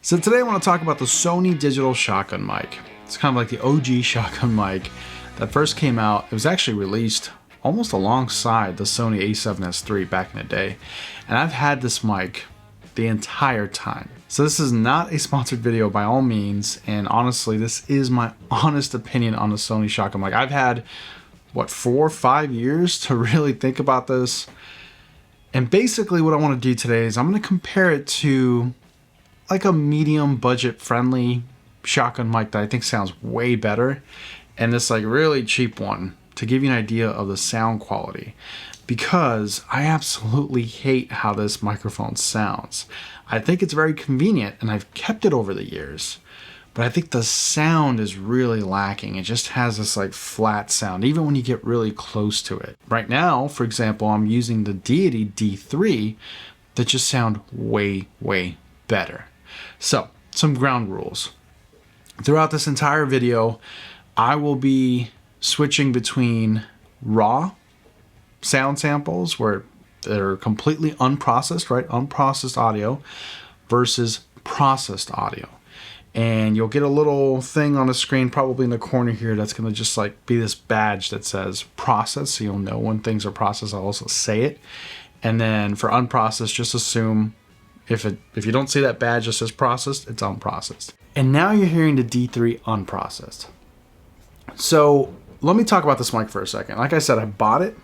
So today I want to talk about the Sony digital shotgun mic. It's kind of like the OG shotgun mic that first came out. It was actually released almost alongside the Sony a7S III back in the day. And I've had this mic the entire time. So this is not a sponsored video by all means. And honestly, this is my honest opinion on the Sony shotgun mic. I've had, what, 4 or 5 years to really think about this. And basically what I want to do today is I'm going to compare it to like a medium budget friendly shotgun mic that I think sounds way better, and this like really cheap one to give you an idea of the sound quality, because I absolutely hate how this microphone sounds. I think it's very convenient and I've kept it over the years, but I think the sound is really lacking. It just has this like flat sound even when you get really close to it. Right now, for example, I'm using the Deity D3 that just sound way better. So, some ground rules. Throughout this entire video, I will be switching between raw sound samples where they're completely unprocessed, right? Unprocessed audio versus processed audio. And you'll get a little thing on the screen, probably in the corner here, that's going to just like be this badge that says process, so you'll know when things are processed. I'll also say it. And then for unprocessed, just assume if you don't see that badge that says processed, it's unprocessed. And now you're hearing the D3 unprocessed. So let me talk about this mic for a second. Like I said, I bought it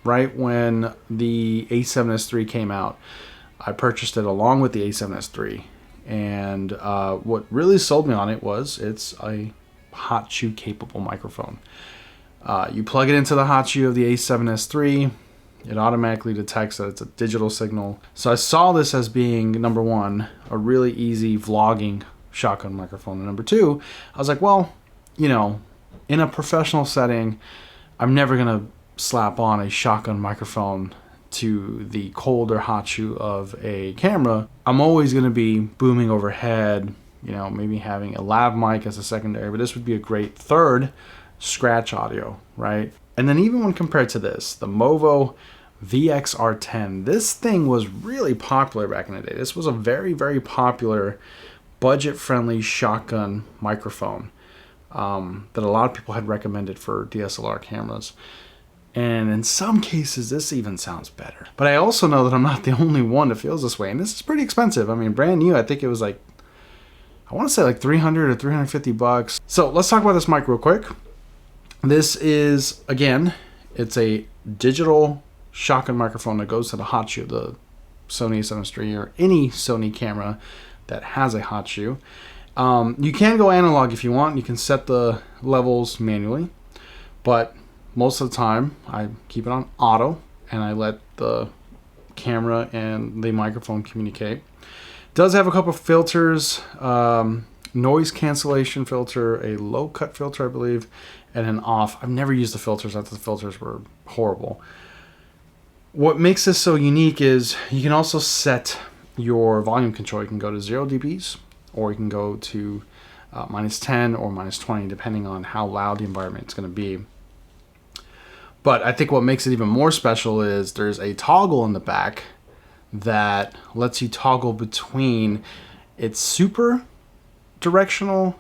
right when the a7S III came out. I purchased it along with the a7S III. And what really sold me on it was it's a hot shoe capable microphone. You plug it into the hot shoe of the a7S III, it automatically detects that it's a digital signal. So I saw this as being, number one, a really easy vlogging shotgun microphone. And number two, I was like, well, you know, in a professional setting, I'm never going to slap on a shotgun microphone to the cold or hot shoe of a camera. I'm always going to be booming overhead, you know, maybe having a lav mic as a secondary, but this would be a great third scratch audio, right? And then even when compared to this, the Movo VXR10, this thing was really popular back in the day. This was a very popular budget-friendly shotgun microphone that a lot of people had recommended for DSLR cameras. And in some cases, this even sounds better. But I also know that I'm not the only one that feels this way. And this is pretty expensive. I mean, brand new, I think it was like, I want to say like 300 or 350 bucks. So let's talk about this mic real quick. This is, again, it's a digital shotgun microphone that goes to the hot shoe of the Sony a7S III or any Sony camera that has a hot shoe. You can go analog if you want. You can set the levels manually, but most of the time I keep it on auto and I let the camera and the microphone communicate. It does have a couple of filters, noise cancellation filter, a low cut filter, I believe, and an off. I've never used the filters. I thought the filters were horrible. What makes this so unique is you can also set your volume control. You can go to 0 dBs or you can go to -10 or -20 depending on how loud the environment is going to be. But I think what makes it even more special is there's a toggle in the back that lets you toggle between its super directional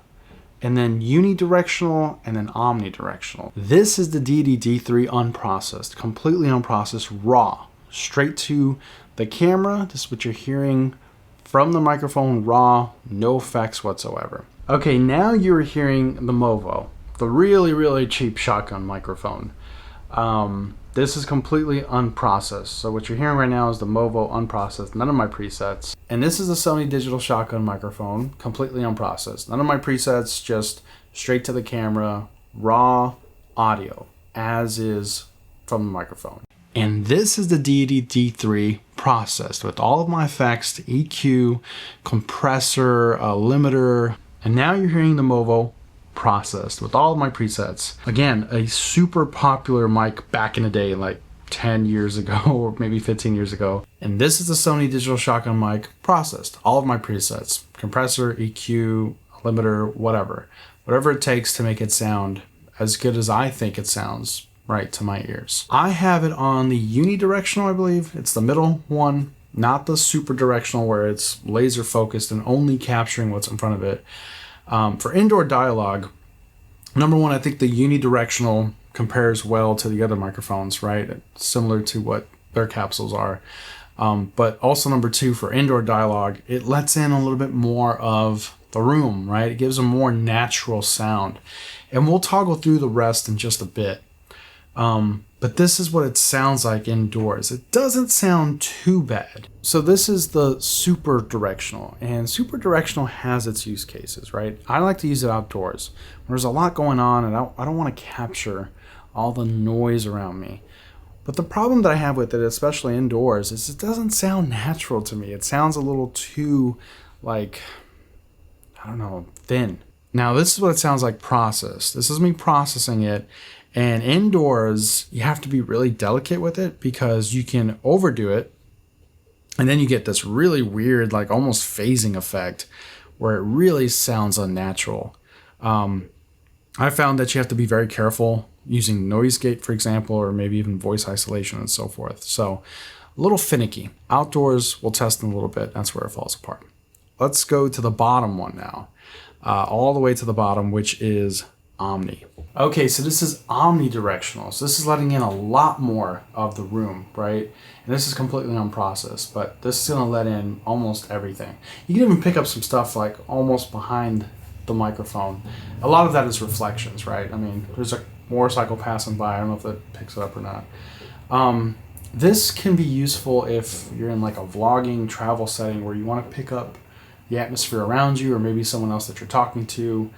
and then unidirectional and then omnidirectional. This is the Deity D3 unprocessed, completely unprocessed, raw, straight to the camera. This is what you're hearing from the microphone, raw, no effects whatsoever. Okay, now you're hearing the Movo, the really cheap shotgun microphone. This is completely unprocessed. So what you're hearing right now is the Movo unprocessed, none of my presets. And this is the Sony digital shotgun microphone, completely unprocessed. None of my presets, just straight to the camera, raw audio, as is from the microphone. And this is the Deity D3 processed with all of my effects, the EQ, compressor, limiter, and now you're hearing the Movo processed with all of my presets. Again, a super popular mic back in the day, like 10 years ago or maybe 15 years ago. And this is the Sony digital shotgun mic processed. All of my presets, compressor, EQ, limiter, whatever it takes to make it sound as good as I think it sounds right to my ears. I have it on the unidirectional, I believe. It's the middle one. not the super directional where it's laser focused and only capturing what's in front of it. For indoor dialogue, number one, I think the unidirectional compares well to the other microphones, right? It's similar to what their capsules are. But also number two, for indoor dialogue, it lets in a little bit more of the room, right? It gives a more natural sound. And we'll toggle through the rest in just a bit. But this is what it sounds like indoors. It doesn't sound too bad. So this is the super directional, and super directional has its use cases, right? I like to use it outdoors. When there's a lot going on and I don't want to capture all the noise around me. But the problem that I have with it, especially indoors, is it doesn't sound natural to me. It sounds a little too, like, I don't know, thin. Now this is what it sounds like processed. This is me processing it. And indoors, you have to be really delicate with it because you can overdo it. And then you get this really weird, like almost phasing effect where it really sounds unnatural. I found that you have to be very careful using noise gate, for example, or maybe even voice isolation and so forth. So a little finicky. Outdoors, we'll test in a little bit. That's where it falls apart. Let's go to the bottom one now. All the way to the bottom, which is Omni. Okay, so this is omnidirectional. So this is letting in a lot more of the room, right? And this is completely unprocessed, but this is gonna let in almost everything. You can even pick up some stuff like almost behind the microphone. A lot of that is reflections, right? I mean, there's a motorcycle passing by. I don't know if that picks it up or not. This can be useful if you're in like a vlogging travel setting where you wanna pick up the atmosphere around you, or maybe someone else that you're talking to,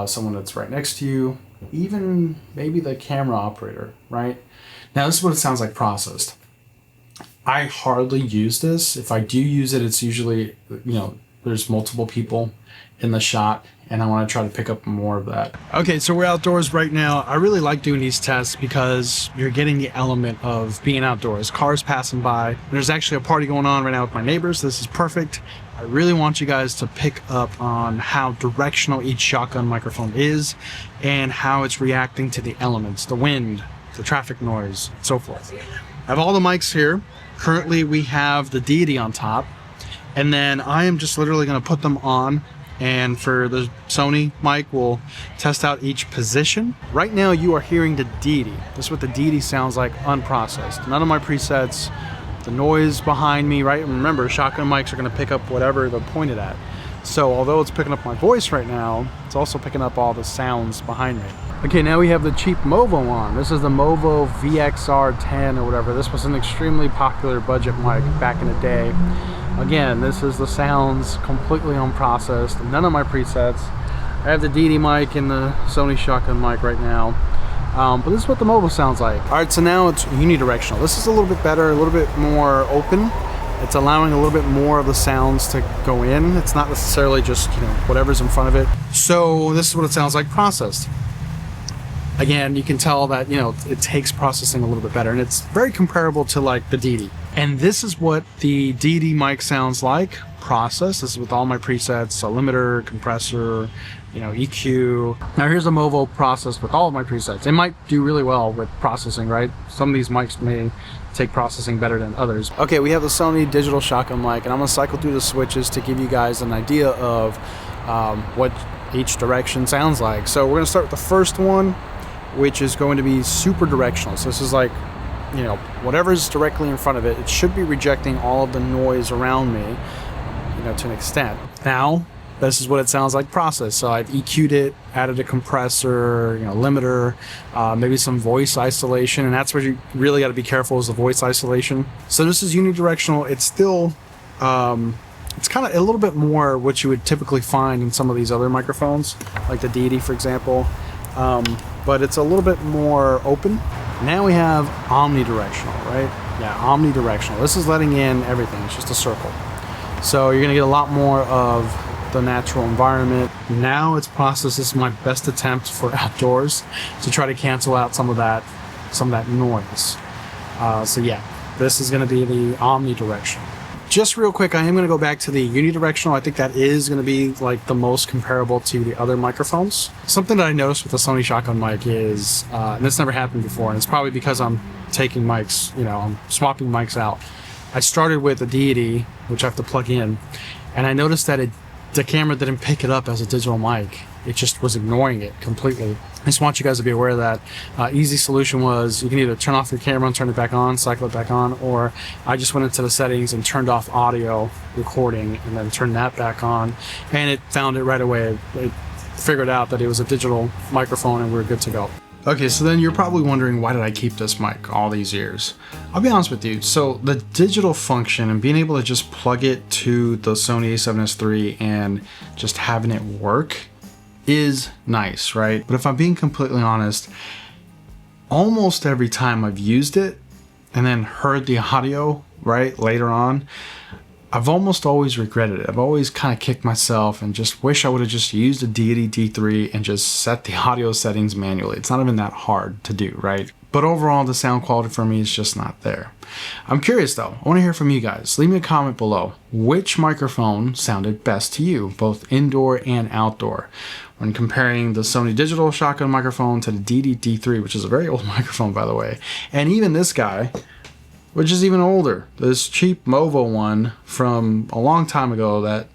someone that's right next to you, even maybe the camera operator, right? Now this is what it sounds like processed. I hardly use this. If I do use it, it's usually, there's multiple people in the shot and I want to try to pick up more of that. Okay, so we're outdoors right now. I really like doing these tests because you're getting the element of being outdoors. Cars passing by. There's actually a party going on right now with my neighbors. This is perfect. I really want you guys to pick up on how directional each shotgun microphone is and how it's reacting to the elements, the wind, the traffic noise, and so forth. I have all the mics here. Currently we have the Deity on top, and then I am just literally going to put them on, and for the Sony mic we'll test out each position. Right now you are hearing the Deity. This is what the Deity sounds like unprocessed. None of my presets. The noise behind me, right? And remember, shotgun mics are going to pick up whatever they're pointed at. So although it's picking up my voice right now, it's also picking up all the sounds behind me. Okay, now we have the cheap Movo on. This is the Movo VXR10 or whatever. This was an extremely popular budget mic back in the day. Again, this is the sounds completely unprocessed. None of my presets. I have the Deity mic and the Sony shotgun mic right now. But this is what the Movo sounds like. All right, so now it's unidirectional. This is a little bit better, a little bit more open. It's allowing a little bit more of the sounds to go in. It's not necessarily just, whatever's in front of it. So this is what it sounds like processed. Again, you can tell that, it takes processing a little bit better, and it's very comparable to like the Deity. And this is what the Deity mic sounds like processed. This is with all my presets, a limiter, compressor, EQ. Now here's a Movo processed with all of my presets. It might do really well with processing, right? Some of these mics may take processing better than others. Okay, we have the Sony digital shotgun mic, and I'm gonna cycle through the switches to give you guys an idea of what each direction sounds like. So we're gonna start with the first one, which is going to be super directional. So this is like, whatever's directly in front of it, it should be rejecting all of the noise around me, to an extent. Now, this is what it sounds like processed. So I've EQ'd it, added a compressor, limiter, maybe some voice isolation, and that's where you really got to be careful is the voice isolation. So this is unidirectional. It's still, it's kind of a little bit more what you would typically find in some of these other microphones, like the Deity, for example, but it's a little bit more open. Now we have omnidirectional, right? Yeah, omnidirectional. This is letting in everything. It's just a circle. So you're gonna get a lot more of the natural environment. Now it's processed. This is my best attempt for outdoors to try to cancel out some of that noise. So yeah, this is going to be the omnidirectional. Just real quick, I am going to go back to the unidirectional. I think that is going to be like the most comparable to the other microphones. Something that I noticed with the Sony shotgun mic is, and this never happened before, and it's probably because I'm taking mics, I'm swapping mics out. I started with a Deity, which I have to plug in, and I noticed that the camera didn't pick it up as a digital mic. It just was ignoring it completely. I just want you guys to be aware of that. Easy solution was you can either turn off your camera and turn it back on, cycle it back on, or I just went into the settings and turned off audio recording and then turned that back on, and it found it right away. It figured out that it was a digital microphone and we were good to go. Okay, so then you're probably wondering, why did I keep this mic all these years? I'll be honest with you. So the digital function and being able to just plug it to the Sony a7S III and just having it work is nice, right? But if I'm being completely honest, almost every time I've used it and then heard the audio, right, later on, I've almost always regretted it. I've always kind of kicked myself and just wish I would have just used a Deity D3 and just set the audio settings manually. It's not even that hard to do, right? But overall, the sound quality for me is just not there. I'm curious though. I want to hear from you guys. Leave me a comment below. Which microphone sounded best to you, both indoor and outdoor? When comparing the Sony digital shotgun microphone to the Deity D3, which is a very old microphone, by the way, and even this guy, which is even older, this cheap Movo one from a long time ago that,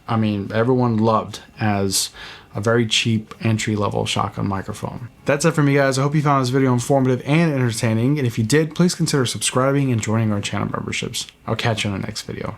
I mean, everyone loved as a very cheap entry-level shotgun microphone. That's it for me, guys. I hope you found this video informative and entertaining, and if you did, please consider subscribing and joining our channel memberships. I'll catch you in the next video.